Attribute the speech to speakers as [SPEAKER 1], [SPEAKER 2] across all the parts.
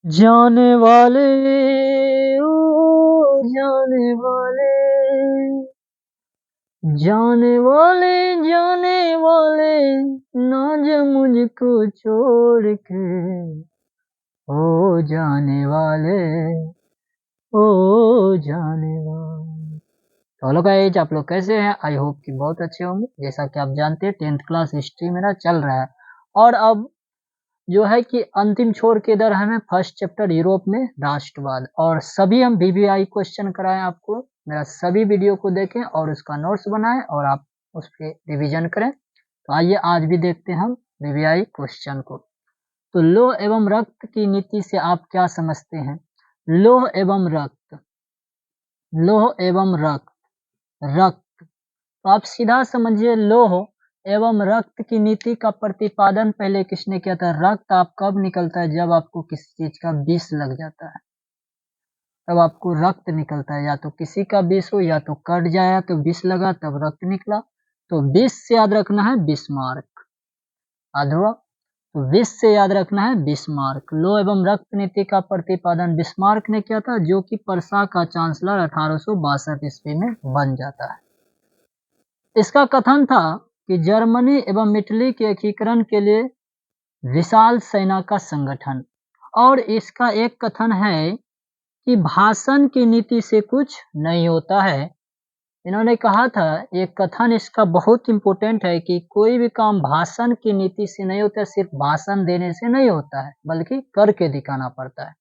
[SPEAKER 1] जाने वाले ओ जाने वाले जाने वाले ना जा मुझको छोड़ के ओ जाने वाले ओ जाने वाले। तो हेलो गाइस, आप लोग कैसे हैं? आई होप कि बहुत अच्छे होंगे। जैसा कि आप जानते हैं 10th क्लास हिस्ट्री मेरा चल रहा है और अब जो है कि अंतिम छोर के इधर हमें फर्स्ट चैप्टर यूरोप में राष्ट्रवाद और सभी हम वीवीआई क्वेश्चन कराएं आपको। मेरा सभी वीडियो को देखें और उसका नोट्स बनाएं और आप उस पर रिविजन करें। तो आइए आज भी देखते हैं हम वीवीआई क्वेश्चन को। तो लोह एवं रक्त की नीति से आप क्या समझते हैं? लोह एवं रक्त, लोह एवं रक्त। तो आप सीधा समझिए, लोह एवं रक्त की नीति का प्रतिपादन पहले किसने किया था? रक्त आप कब निकलता है? जब आपको किसी चीज का विष लग जाता है तब आपको रक्त निकलता है। या तो किसी का विष हो या तो कट जाया तो विष लगा तब रक्त निकला। तो विष से याद रखना है बिस्मार्क। याद हुआ? तो विष से याद रखना है बिस्मार्क। लोह एवं रक्त नीति का प्रतिपादन बिस्मार्क ने किया था, जो कि पर्सा का चांसलर 1862 ईस्वी में बन जाता है। इसका कथन था कि जर्मनी एवं इटली के एकीकरण के लिए विशाल सेना का संगठन। और इसका एक कथन है कि भाषण की नीति से कुछ नहीं होता है। इन्होंने कहा था, एक कथन इसका बहुत इंपॉर्टेंट है कि कोई भी काम भाषण की नीति से नहीं होता, सिर्फ भाषण देने से नहीं होता है बल्कि करके दिखाना पड़ता है।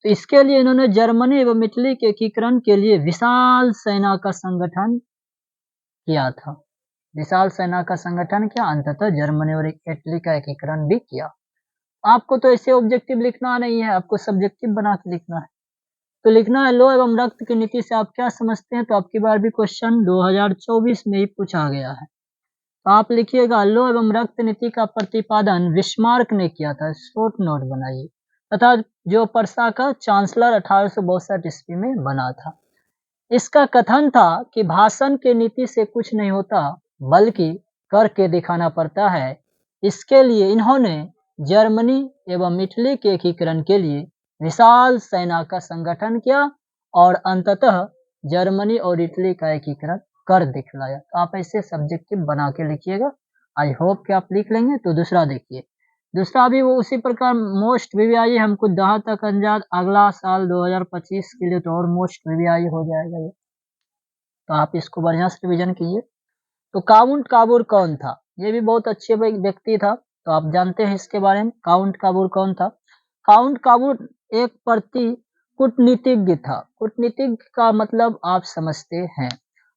[SPEAKER 1] तो इसके लिए इन्होंने जर्मनी एवं इटली के एकीकरण के लिए विशाल सेना का संगठन किया था। विशाल सेना का संगठन किया, अंततः जर्मनी और इटली का एकीकरण भी किया। आपको तो ऐसे ऑब्जेक्टिव लिखना नहीं है, आपको सब्जेक्टिव बना के लिखना है। तो लिखना है लोह एवं रक्त की नीति से आप क्या समझते हैं। तो आपकी बार भी क्वेश्चन 2024 में ही पूछा गया है। तो आप लिखिएगा, लोह एवं रक्त नीति का प्रतिपादन बिस्मार्क ने किया था। शॉर्ट नोट बनाइए। तथा जो पर्सा का चांसलर 1862 ईस्वी में बना था। इसका कथन था कि भाषण की नीति से कुछ नहीं होता बल्कि करके दिखाना पड़ता है। इसके लिए इन्होंने जर्मनी एवं इटली के एकीकरण के लिए विशाल सेना का संगठन किया और अंततः जर्मनी और इटली का एकीकरण कर दिखलाया। तो आप ऐसे सब्जेक्टिव बना के लिखिएगा। आई होप कि आप लिख लेंगे। तो दूसरा देखिए, दूसरा भी वो उसी प्रकार मोस्ट वीवीआई हमको जहाँ तक अंदाज अगला साल 2025 के लिए तो और मोस्ट वीवीआई हो जाएगा ये। तो आप इसको बढ़िया से रिविजन कीजिए। तो काउंट काबूर कौन था? ये भी बहुत अच्छे व्यक्ति था। तो आप जानते हैं इसके बारे में। काउंट काबूर कौन था? काउंट काबूर एक प्रति कूटनीतिज्ञ था। कूटनीतिज्ञ का मतलब आप समझते हैं,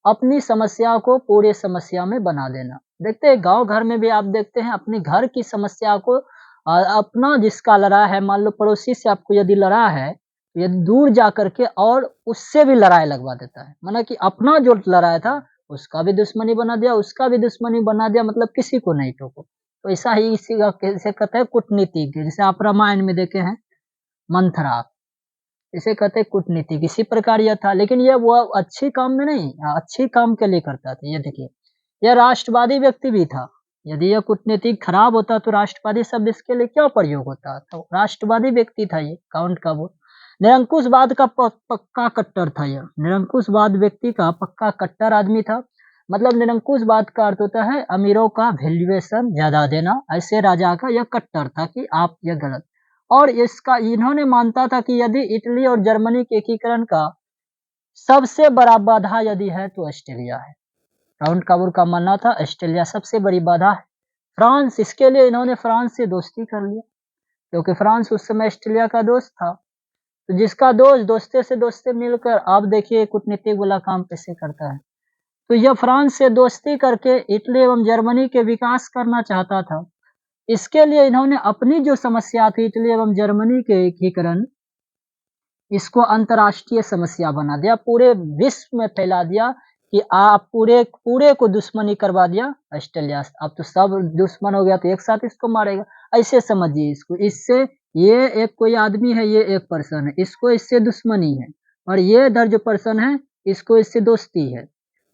[SPEAKER 1] अपनी समस्या को पूरे समस्या में बना देना। देखते हैं गांव घर में भी आप देखते हैं, अपने घर की समस्या को अपना जिसका लड़ा है, मान लो पड़ोसी से आपको यदि लड़ा है, तो यदि दूर जा करके और उससे भी लड़ाई लगवा देता है। माना कि अपना जो लड़ाया था उसका भी दुश्मनी बना दिया, उसका भी दुश्मनी बना दिया, मतलब किसी को नहीं टोको। तो ऐसा ही इसी का कैसे कहते हैं कूटनीतिज्ञ। जैसे आप रामायण में देखे हैं मंथरा, इसे कहते हैं कूटनीतिज्ञ। इसी प्रकार यह था, लेकिन यह वो अच्छी काम में नहीं, अच्छी काम के लिए करता था। ये देखिए, यह राष्ट्रवादी व्यक्ति भी था। यदि यह कूटनीतिक खराब होता तो राष्ट्रवादी शब्द इसके लिए क्या प्रयोग होता? तो राष्ट्रवादी व्यक्ति था ये काउंट का वो। निरंकुशवाद का पक्का कट्टर था यह। निरंकुशवाद व्यक्ति का पक्का कट्टर आदमी था। मतलब निरंकुशवाद का अर्थ होता है अमीरों का वैल्यूएशन ज्यादा देना। ऐसे राजा का यह कट्टर था कि आप यह गलत। और इसका इन्होंने मानता था कि यदि इटली और जर्मनी के एकीकरण का सबसे बड़ा बाधा यदि है तो ऑस्ट्रेलिया है। काउंट काबूर का मानना था ऑस्ट्रेलिया सबसे बड़ी बाधा है। फ्रांस, इसके लिए इन्होंने फ्रांस से दोस्ती कर लिया, क्योंकि फ्रांस उस समय ऑस्ट्रेलिया का दोस्त था। तो जिसका दोस्त दोस्ते से दोस्ते मिलकर, आप देखिए कूटनीतिक वाला काम कैसे करता है। तो यह फ्रांस से दोस्ती करके इटली एवं जर्मनी के विकास करना चाहता था। इसके लिए इन्होंने अपनी जो समस्या थी इटली एवं जर्मनी के एकीकरण, इसको अंतर्राष्ट्रीय समस्या बना दिया, पूरे विश्व में फैला दिया कि आप पूरे पूरे को दुश्मनी करवा दिया ऑस्ट्रेलिया से। अब तो सब दुश्मन हो गया तो एक साथ इसको मारेगा। ऐसे समझिए इसको। इससे ये एक कोई आदमी है, ये एक पर्सन है, इसको इससे दुश्मनी है। और ये इधर जो पर्सन है इसको इससे दोस्ती है।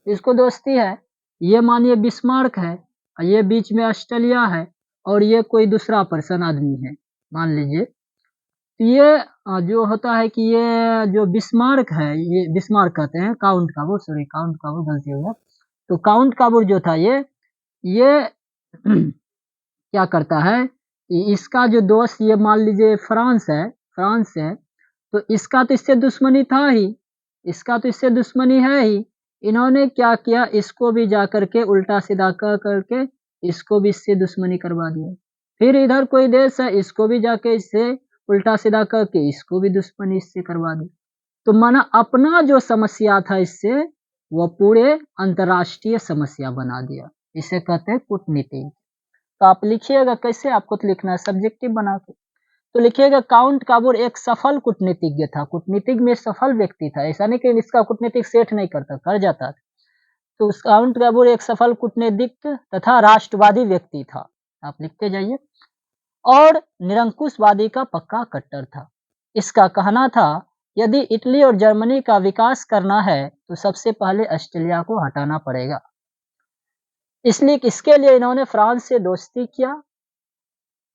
[SPEAKER 1] इसको दोस्ती है, ये मानिए बिस्मार्क है, और ये बीच में ऑस्ट्रेलिया है, और ये कोई दूसरा पर्सन आदमी है मान लीजिए। तो ये जो होता है कि ये जो बिस्मार्क है, ये बिस्मार्क कहते हैं, काउंट काबूर, सॉरी काउंट काबूर गलती हो गया। तो काउंट काबूर जो था ये क्या करता है कि इसका जो दोस्त, ये मान लीजिए फ्रांस है, तो इसका तो इससे दुश्मनी था ही, इसका तो इससे दुश्मनी है ही। इन्होंने क्या किया, इसको भी जा करके उल्टा सीधा कह करके इसको भी इससे दुश्मनी करवा दिया। फिर इधर कोई देश है, इसको भी जाके इससे उल्टा सीधा कह के इसको भी दुश्मनी इससे करवा दी। तो माना अपना जो समस्या था इससे, वह पूरे अंतर्राष्ट्रीय समस्या बना दिया। इसे कहते हैं कूटनीति। तो आप लिखिएगा, कैसे आपको तो लिखना है सब्जेक्टिव बना के। तो लिखिएगा काउंट काबूर एक सफल कूटनीतिज्ञ था, कूटनीतिक में सफल व्यक्ति था, ऐसा नहीं कि इसका कूटनीतिक सेठ नहीं करता, कर जाता था। तो उस काउंट काबूर एक सफल कूटनीतिक तथा राष्ट्रवादी व्यक्ति था, आप लिखते जाइए, और निरंकुशवादी का पक्का कट्टर था। इसका कहना था यदि इटली और जर्मनी का विकास करना है तो सबसे पहले ऑस्ट्रेलिया को हटाना पड़ेगा। इसलिए इसके लिए इन्होंने फ्रांस से दोस्ती किया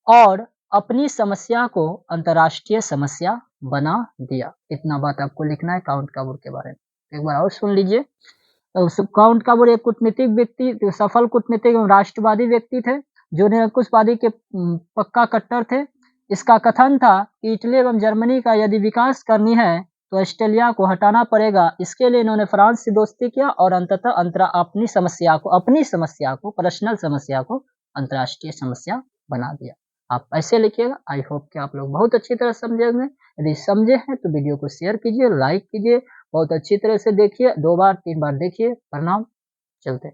[SPEAKER 1] और अपनी समस्या को अंतर्राष्ट्रीय समस्या बना दिया। इतना बात आपको लिखना है काउंट काबूर के बारे में। एक बार और सुन लीजिए। काउंट काबूर एक कूटनीतिक व्यक्ति, सफल कूटनीतिक एवं राष्ट्रवादी व्यक्ति थे, जो निरंकुशवादी के पक्का कट्टर थे। इसका कथन था कि इटली एवं जर्मनी का यदि विकास करनी है तो ऑस्ट्रेलिया को हटाना पड़ेगा। इसके लिए इन्होंने फ्रांस से दोस्ती किया और अंततः अपनी समस्या को पर्सनल समस्या को अंतर्राष्ट्रीय समस्या बना दिया। आप ऐसे लिखिएगा। आई होप कि आप लोग बहुत अच्छी तरह समझेंगे। यदि समझे हैं तो वीडियो को शेयर कीजिए, लाइक कीजिए, बहुत अच्छी तरह से देखिए, 2 बार 3 बार देखिए। प्रणाम, चलते।